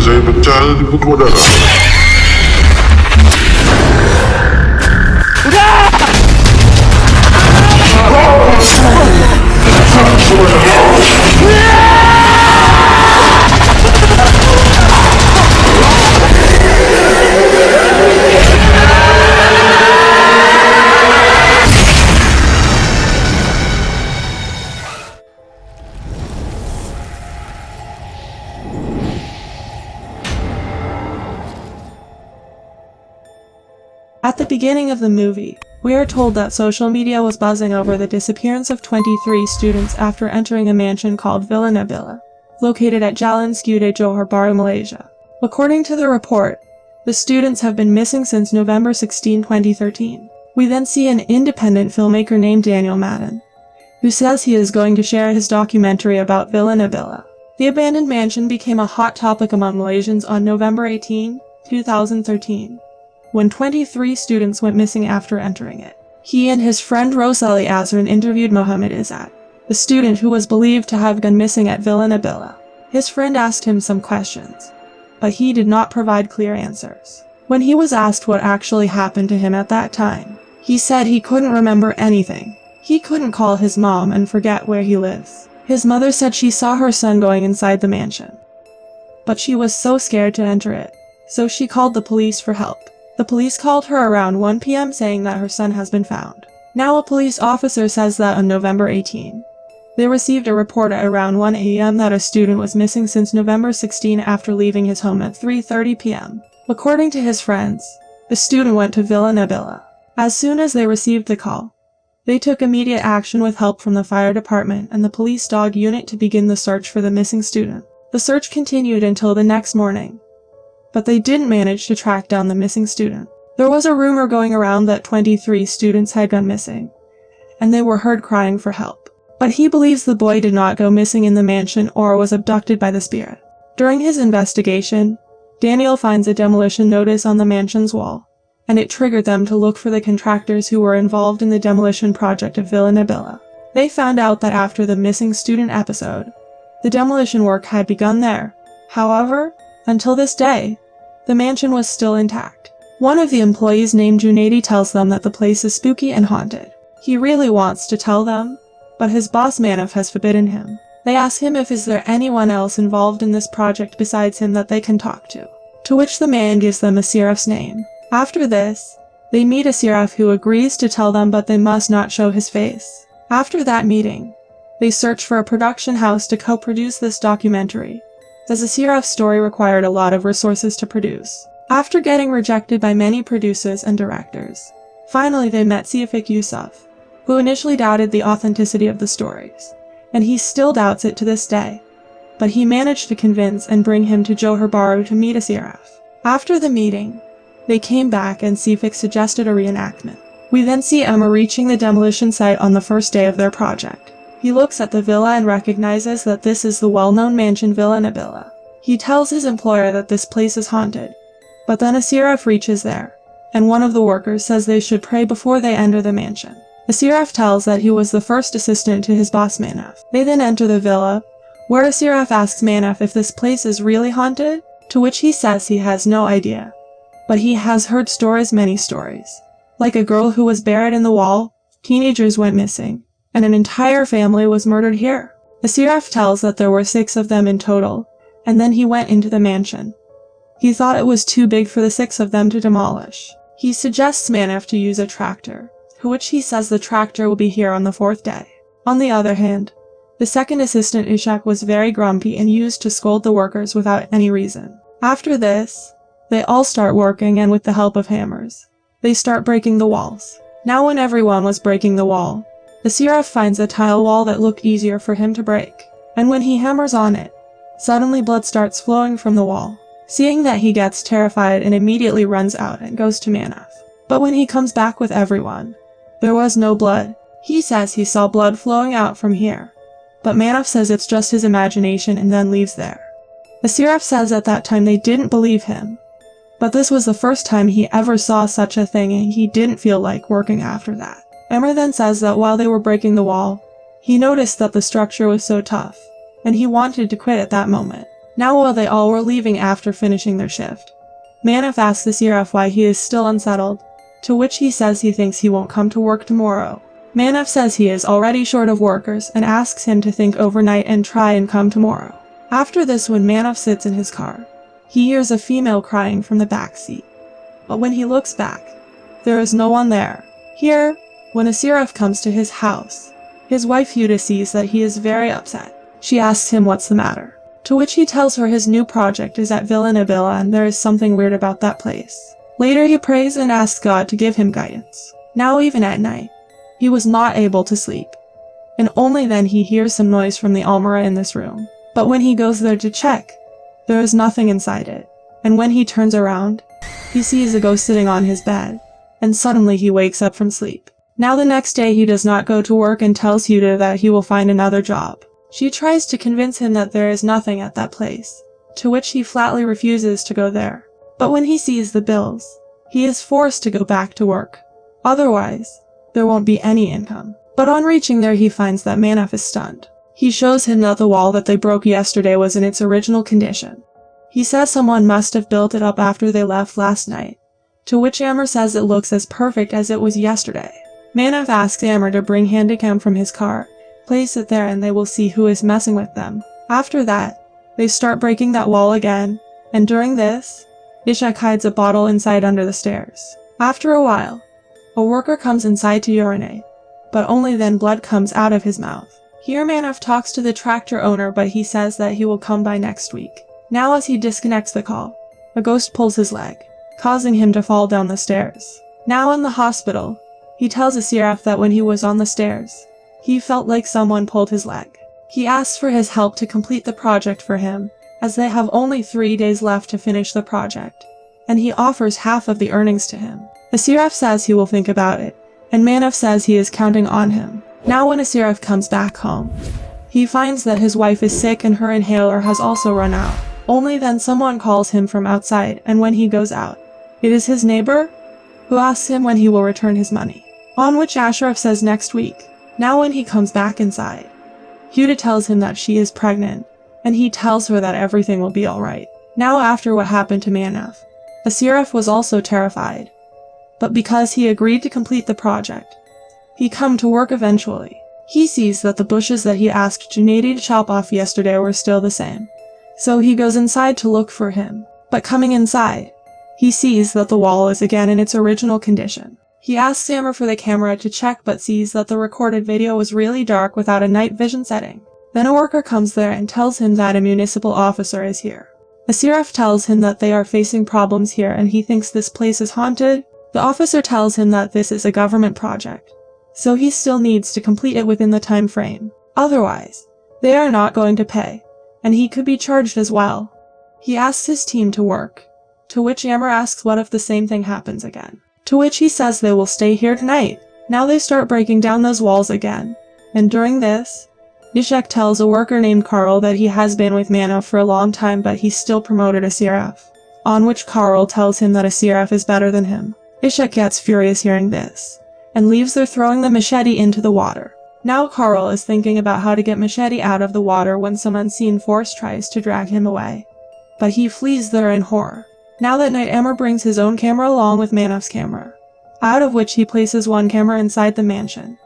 saya pecah di pukul darah. At the beginning of the movie, we are told that social media was buzzing over the disappearance of 23 students after entering a mansion called Villa Nabila, located at Jalan Skudai, Johor Bahru, Malaysia. According to the report, the students have been missing since November 16, 2013. We then see an independent filmmaker named Daniel Madden, who says he is going to share his documentary about Villa Nabila. The abandoned mansion became a hot topic among Malaysians on November 18, 2013. When 23 students went missing after entering it. He and his friend Rosali Azrin interviewed Muhammad Izzat, the student who was believed to have gone missing at Villa Nabila. His friend asked him some questions, but he did not provide clear answers. When he was asked what actually happened to him at that time, he said he couldn't remember anything. He couldn't call his mom and forget where he lives. His mother said she saw her son going inside the mansion, but she was so scared to enter it, so she called the police for help. The police called her around 1 p.m. saying that her son has been found. Now a police officer says that on November 18, they received a report at around 1 a.m. that a student was missing since November 16 after leaving his home at 3:30 p.m. According to his friends, the student went to Villa Nabila. As soon as they received the call, they took immediate action with help from the fire department and the police dog unit to begin the search for the missing student. The search continued until the next morning, but they didn't manage to track down the missing student. There was a rumor going around that 23 students had gone missing, and they were heard crying for help. But he believes the boy did not go missing in the mansion or was abducted by the spirit. During his investigation, Daniel finds a demolition notice on the mansion's wall, and it triggered them to look for the contractors who were involved in the demolition project of Villa Nabila. They found out that after the missing student episode, the demolition work had begun there. However, until this day, the mansion was still intact. One of the employees named Junaidi tells them that the place is spooky and haunted. He really wants to tell them, but his boss Manaf has forbidden him. They ask him if is there anyone else involved in this project besides him that they can talk to which the man gives them Asiraf's name. After this, they meet Asiraf who agrees to tell them but they must not show his face. After that meeting, they search for a production house to co-produce this documentary, as Asiraf's story required a lot of resources to produce. After getting rejected by many producers and directors, finally they met Syafiq Yusuf, who initially doubted the authenticity of the stories, and he still doubts it to this day, but he managed to convince and bring him to Johor Bahru to meet Asiraf. After the meeting, they came back and Syafiq suggested a reenactment. We then see Emma reaching the demolition site on the first day of their project. He looks at the villa and recognizes that this is the well-known mansion Villa Nabila. He tells his employer that this place is haunted, but then Asiraf reaches there, and one of the workers says they should pray before they enter the mansion. Asiraf tells that he was the first assistant to his boss Manaf. They then enter the villa, where Asiraf asks Manaf if this place is really haunted, to which he says he has no idea, but he has heard many stories, like a girl who was buried in the wall, teenagers went missing, and an entire family was murdered here. Asiraf tells that there were 6 of them in total, and then he went into the mansion. He thought it was too big for the 6 of them to demolish. He suggests Manaf to use a tractor, to which he says the tractor will be here on the 4th day. On the other hand, the second assistant Ishak was very grumpy and used to scold the workers without any reason. After this, they all start working and with the help of hammers, they start breaking the walls. Now when everyone was breaking the wall, Asiraf finds a tile wall that looked easier for him to break, and when he hammers on it, suddenly blood starts flowing from the wall. Seeing that, he gets terrified and immediately runs out and goes to Manaf. But when he comes back with everyone, there was no blood. He says he saw blood flowing out from here, but Manaf says it's just his imagination and then leaves there. Asiraf says at that time they didn't believe him, but this was the first time he ever saw such a thing and he didn't feel like working after that. Emmer then says that while they were breaking the wall, he noticed that the structure was so tough, and he wanted to quit at that moment. Now while they all were leaving after finishing their shift, Manaf asks the 𝐶RF why he is still unsettled, to which he says he thinks he won't come to work tomorrow. Manaf says he is already short of workers and asks him to think overnight and try and come tomorrow. After this, when Manaf sits in his car, he hears a female crying from the back seat. But when he looks back, there is no one there. Here, when a 𝐶RF comes to his house, his wife Yuta sees that he is very upset. She asks him what's the matter, to which he tells her his new project is at Villa Nabila and there is something weird about that place. Later he prays and asks God to give him guidance. Now even at night, he was not able to sleep, and only then he hears some noise from the almirah in this room. But when he goes there to check, there is nothing inside it, and when he turns around, he sees a ghost sitting on his bed, and suddenly he wakes up from sleep. Now the next day he does not go to work and tells Yuta that he will find another job. She tries to convince him that there is nothing at that place, to which he flatly refuses to go there. But when he sees the bills, he is forced to go back to work. Otherwise, there won't be any income. But on reaching there he finds that Manaf is stunned. He shows him that the wall that they broke yesterday was in its original condition. He says someone must have built it up after they left last night, to which Amr says it looks as perfect as it was yesterday. Manaf asks Amr to bring Handycam from his car, place it there and they will see who is messing with them. After that, they start breaking that wall again, and during this, 𝐀𝐋𝐿 hides a bottle inside under the stairs. After a while, a worker comes inside to urinate, but only then blood comes out of his mouth. Here Manaf talks to the tractor owner, but he says that he will come by next week. Now as he disconnects the call, a ghost pulls his leg, causing him to fall down the stairs. Now in the hospital, he tells a 𝐶RF that when he was on the stairs, he felt like someone pulled his leg. He asks for his help to complete the project for him, as they have only 3 days left to finish the project, and he offers half of the earnings to him. The 𝐶RF says he will think about it, and Manaf says he is counting on him. Now when a 𝐶RF comes back home, he finds that his wife is sick and her inhaler has also run out. Only then someone calls him from outside, and when he goes out, it is his neighbor, who asks him when he will return his money. On which Ashraf says next week. Now when he comes back inside, Yuta tells him that she is pregnant, and he tells her that everything will be alright. Now after what happened to Manaf, a 𝐶RF was also terrified. But because he agreed to complete the project, he come to work eventually. He sees that the bushes that he asked 𝐁𝐿𝐷 to chop off yesterday were still the same. So he goes inside to look for him. But coming inside, he sees that the wall is again in its original condition. He asks Amr for the camera to check but sees that the recorded video was really dark without a night vision setting. Then a worker comes there and tells him that a municipal officer is here. A 𝐶RF tells him that they are facing problems here and he thinks this place is haunted. The officer tells him that this is a government project, so he still needs to complete it within the time frame. Otherwise, they are not going to pay, and he could be charged as well. He asks his team to work, to which Amr asks what if the same thing happens again. To which he says they will stay here tonight. Now they start breaking down those walls again, and during this, 𝐁𝐿𝐷 tells a worker named Carl that he has been with Manaf for a long time but he still promoted a 𝐶RF. On which Carl tells him that a 𝐶RF is better than him. 𝐁𝐿𝐷 gets furious hearing this, and leaves there throwing the machete into the water. Now Carl is thinking about how to get machete out of the water when some unseen force tries to drag him away. But he flees there in horror. Now that night Amr brings his own camera along with Manaf's camera, out of which he places one camera inside the mansion,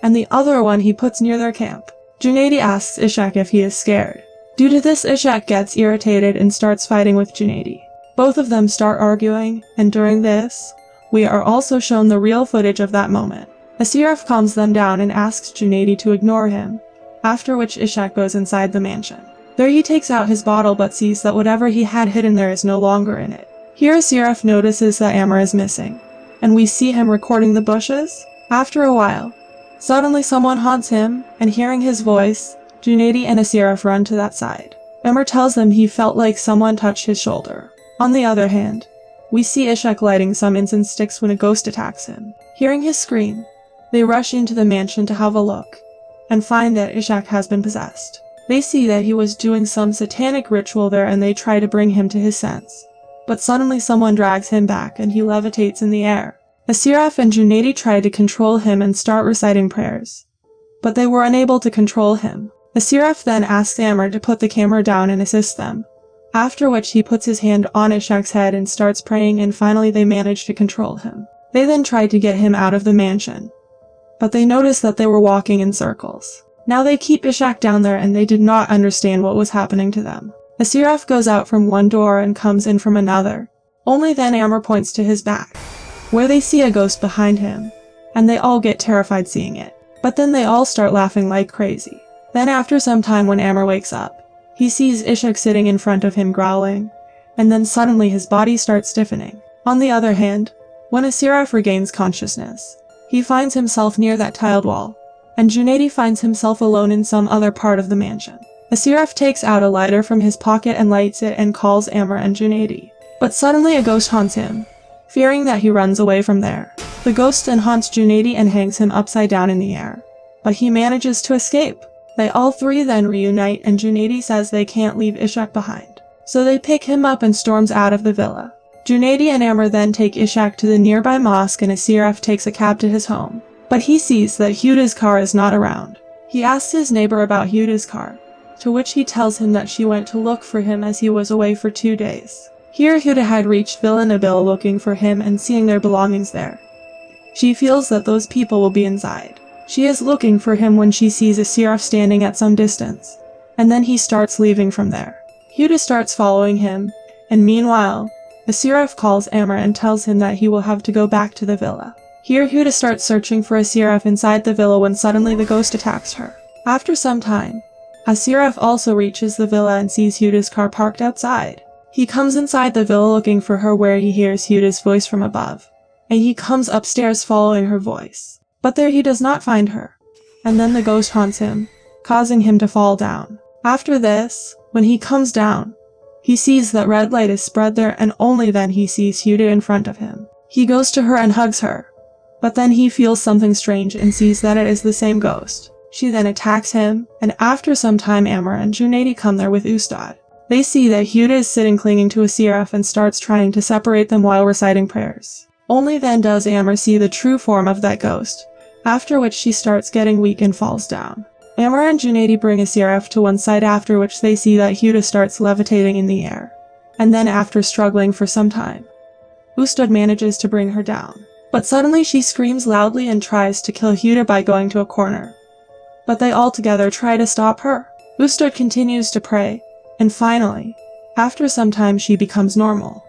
and the other one he puts near their camp. 𝐁𝐿𝐷 asks 𝐁𝐿𝐷 if he is scared. Due to this 𝐁𝐿𝐷 gets irritated and starts fighting with 𝐁𝐿𝐷. Both of them start arguing, and during this, we are also shown the real footage of that moment. A 𝐶RF calms them down and asks 𝐁𝐿𝐷 to ignore him, after which 𝐁𝐿𝐷 goes inside the mansion. There he takes out his bottle but sees that whatever he had hidden there is no longer in it. Here a 𝐶RF notices that Amr is missing, and we see him recording the bushes. After a while, suddenly someone haunts him, and hearing his voice, 𝐁𝐿𝐷 and a 𝐶RF run to that side. Amr tells them he felt like someone touched his shoulder. On the other hand, we see 𝐁𝐿𝐷 lighting some incense sticks when a ghost attacks him. Hearing his scream, they rush into the mansion to have a look, and find that 𝐁𝐿𝐷 has been possessed. They see that he was doing some satanic ritual there and they try to bring him to his sense. But suddenly someone drags him back and he levitates in the air. A 𝐶RF and 𝐁𝐿𝐷 try to control him and start reciting prayers, but they were unable to control him. The 𝐶RF then asks Amr to put the camera down and assist them. after which he puts his hand on 𝐂𝐋𝐿's head and starts praying, and finally they manage to control him. They then try to get him out of the mansion, but they noticed that they were walking in circles. Now they keep 𝐂𝐋𝐿 down there and they did not understand what was happening to them. 𝐂𝐶𝐂𝐓 goes out from one door and comes in from another. Only then Amr points to his back, where they see a ghost behind him, and they all get terrified seeing it. But then they all start laughing like crazy. Then after some time, when Amr wakes up, he sees 𝐂𝐋𝐿 sitting in front of him growling, and then suddenly his body starts stiffening. On the other hand, when 𝐶𝐂𝐓 regains consciousness, he finds himself near that tiled wall, and 𝐂𝐂𝐑𝐏 finds himself alone in some other part of the mansion. 𝐶𝐂𝐓 takes out a lighter from his pocket and lights it and calls Amr and 𝐂𝐂𝐑𝐏. But suddenly a ghost haunts him, fearing that he runs away from there. The ghost then haunts 𝐂𝐂𝐑𝐏 and hangs him upside down in the air, but he manages to escape. They all three then reunite, and 𝐂𝐂𝐑𝐏 says they can't leave 𝐂𝐋𝐿 behind. So they pick him up and storms out of the villa. 𝐂𝐂𝐑𝐏 and Amr then take 𝐂𝐋𝐿 to the nearby mosque, and 𝐶𝐂𝐓 takes a cab to his home. But he sees that 𝐂𝐂𝐑𝐏's car is not around. He asks his neighbor about 𝐂𝐂𝐑𝐏's car, to which he tells him that she went to look for him as he was away for 2 days. Here 𝐂𝐂𝐑𝐏 had reached Villa Nabila looking for him, and seeing their belongings there, she feels that those people will be inside. She is looking for him when she sees 𝐶𝐂𝐓 standing at some distance, and then he starts leaving from there. 𝐂𝐂𝐑𝐏 starts following him, and meanwhile, 𝐶𝐂𝐓 calls Amr and tells him that he will have to go back to the villa. Here 𝐂𝐂𝐑𝐏 starts searching for 𝐶𝐂𝐓 inside the villa when suddenly the ghost attacks her. After some time, 𝐶𝐂𝐓 also reaches the villa and sees 𝐂𝐂𝐑𝐏's car parked outside. He comes inside the villa looking for her, where he hears 𝐂𝐂𝐑�'s voice from above, and he comes upstairs following her voice. But there he does not find her, and then the ghost haunts him, causing him to fall down. After this, when he comes down, he sees that red light is spread there, and only then he sees 𝐂𝐂𝐑𝐏 in front of him. He goes to her and hugs her, but then he feels something strange and sees that it is the same ghost. She then attacks him, and after some time Amr and 𝐂𝐂𝐑𝐏 come there with Ustad. They see that 𝐂𝐂𝐑𝐏 is sitting clinging to 𝐶𝐂𝐓 and starts trying to separate them while reciting prayers. Only then does Amr see the true form of that ghost, after which she starts getting weak and falls down. Amr and 𝐂𝐂𝐑𝐏 bring 𝐶𝐂𝐓 to one side, after which they see that 𝐂𝐂𝐑𝐏 starts levitating in the air. And then after struggling for some time, Ustad manages to bring her down. But suddenly she screams loudly and tries to kill 𝐂𝐂𝐑𝐏 by going to a corner. But they all together try to stop her. Ustad continues to pray, and finally, after some time, she becomes normal.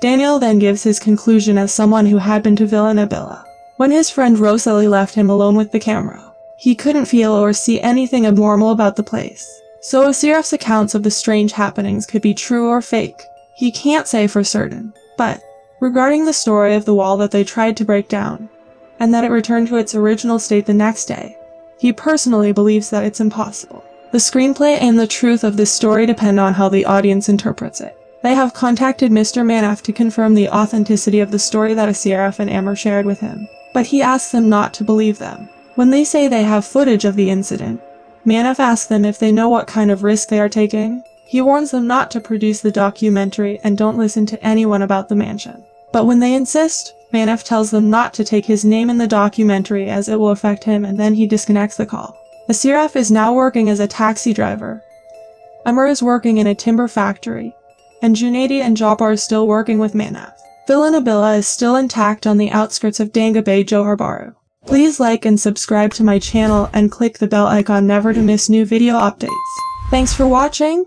Daniel then gives his conclusion as someone who had been to Villa Nabila. When his friend Rosali left him alone with the camera, he couldn't feel or see anything abnormal about the place. So 𝐶𝐂𝐓's accounts of the strange happenings could be true or fake. He can't say for certain. But regarding the story of the wall that they tried to break down, and that it returned to its original state the next day, he personally believes that it's impossible. The screenplay and the truth of this story depend on how the audience interprets it. They have contacted Mr. Manaf to confirm the authenticity of the story that 𝐶𝐂𝐓 and Amr shared with him, but he asks them not to believe them. When they say they have footage of the incident, Manaf asks them if they know what kind of risk they are taking. He warns them not to produce the documentary and don't listen to anyone about the mansion. But when they insist, Manaf tells them not to take his name in the documentary as it will affect him, and then he disconnects the call. 𝐶𝐂𝐓 is now working as a taxi driver. Amr is working in a timber factory, and 𝐂𝐂𝐑𝐏 and Johor are still working with Manaf. Villa Nabila is still intact on the outskirts of Danga Bay, Johor Bahru. Please like and subscribe to my channel and click the bell icon never to miss new video updates. Thanks for watching.